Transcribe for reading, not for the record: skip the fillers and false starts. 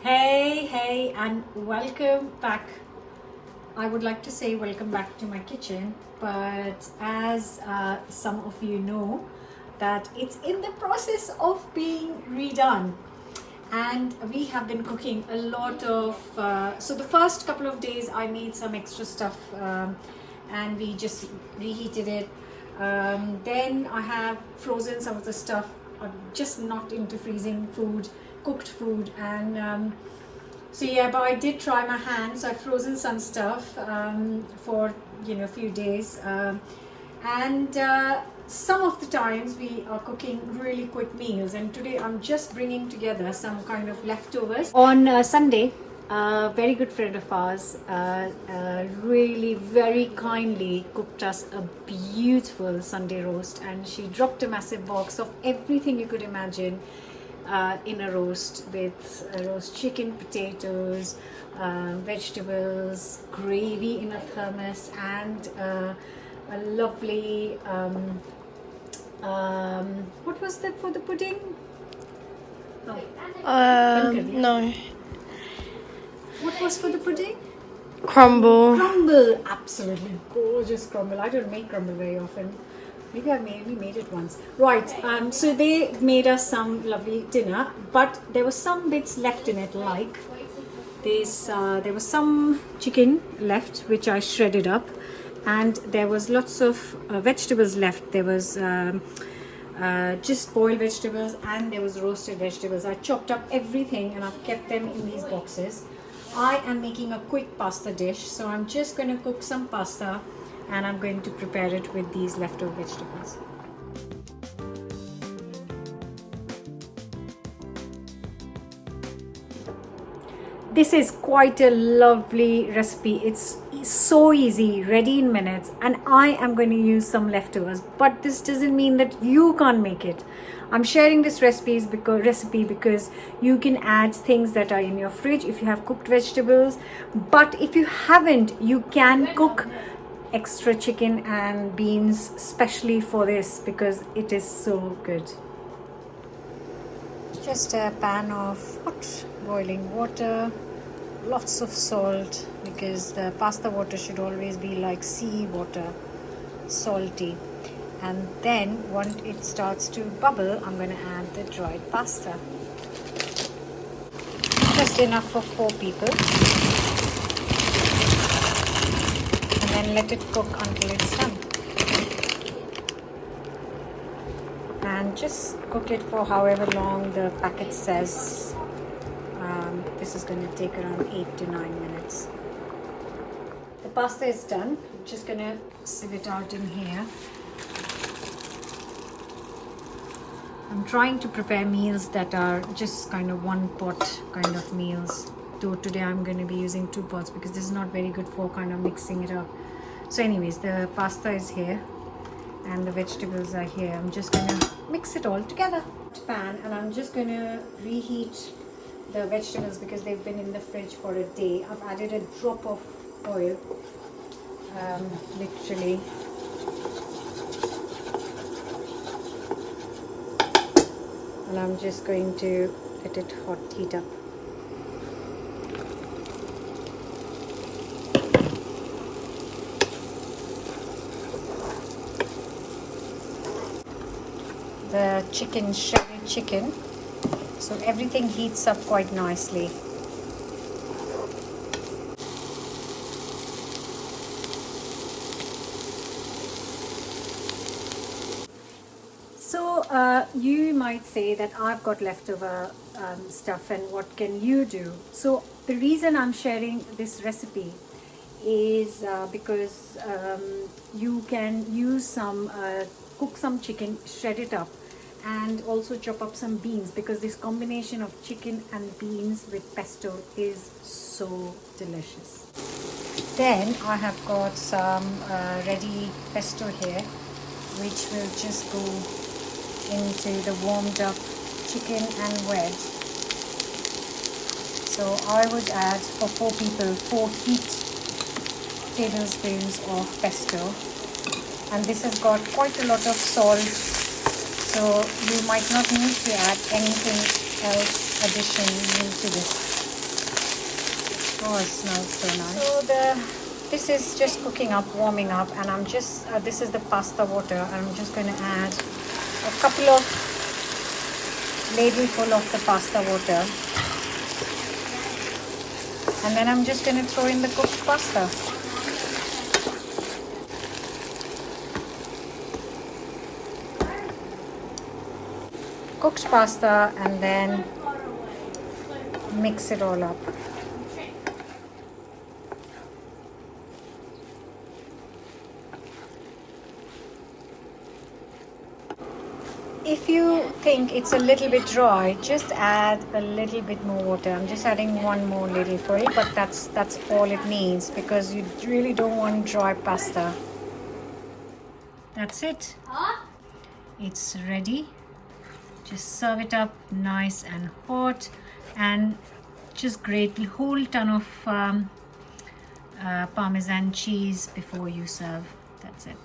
Hey, and welcome back. I would like to say welcome back to my kitchen, but as some of you know, that it's in the process of being redone. And we have been cooking a lot of, so the first couple of days I made some extra stuff and we just reheated it. Then I have frozen some of the stuff. I'm just not into freezing food, cooked food, and so yeah, but I did try my hand. So I've frozen some stuff for a few days, and some of the times we are cooking really quick meals. And today I'm just bringing together some kind of leftovers. On Sunday, a very good friend of ours really very kindly cooked us a beautiful Sunday roast, and she dropped a massive box of everything you could imagine in a roast, with roast chicken, potatoes, vegetables, gravy in a thermos, and a lovely what was that for the pudding? No. What was for the pudding? Crumble. Crumble, absolutely gorgeous crumble. I don't make crumble very often. Maybe I only made it once. Right, so they made us some lovely dinner, but there were some bits left in it, like this. There was some chicken left, which I shredded up, and there was lots of vegetables left. There was just boiled vegetables, and there was roasted vegetables. I chopped up everything and I've kept them in these boxes. I am making a quick pasta dish, so I'm just going to cook some pasta and I'm going to prepare it with these leftover vegetables. This is quite a lovely recipe. It's so easy, ready in minutes, and I am going to use some leftovers, but this doesn't mean that you can't make it. I'm sharing this recipe because you can add things that are in your fridge if you have cooked vegetables, but if you haven't, you can cook extra chicken and beans especially for this because it is so good. Just a pan of hot boiling water, lots of salt, because the pasta water should always be like sea water, salty. And then once it starts to bubble, I'm going to add the dried pasta. Just enough for 4 people. And then let it cook until it's done. And just cook it for however long the packet says. This is going to take around 8 to 9 minutes. The pasta is done. I'm just going to sieve it out in here. I'm trying to prepare meals that are just kind of one pot kind of meals. Though today I'm going to be using 2 pots because this is not very good for kind of mixing it up. So anyways, the pasta is here and the vegetables are here. I'm just going to mix it all together. Pan, and I'm just going to reheat the vegetables because they've been in the fridge for a day. I've added a drop of oil, literally. And I'm just going to let it heat up. The chicken, shredded chicken, so everything heats up quite nicely. So you might say that I've got leftover stuff, and what can you do? So the reason I'm sharing this recipe is because you can use some, cook some chicken, shred it up, and also chop up some beans, because this combination of chicken and beans with pesto is so delicious. Then I have got some ready pesto here, which will just go into the warmed up chicken and veg. So I would add, for 4 people, 4 heaped tablespoons of pesto, and this has got quite a lot of salt, so you might not need to add anything else additionally to this. Oh, it smells so nice. So this is just cooking up, warming up, and I'm just this is the pasta water. I'm just going to add a couple of ladleful of the pasta water, and then I'm just going to throw in the cooked pasta. Cooked pasta, and then mix it all up. If you think it's a little bit dry, just add a little bit more water. I'm just adding one more ladleful, but that's all it needs, because you really don't want dry pasta. That's it. It's ready. Just serve it up nice and hot, and just grate a whole ton of parmesan cheese before you serve. That's it.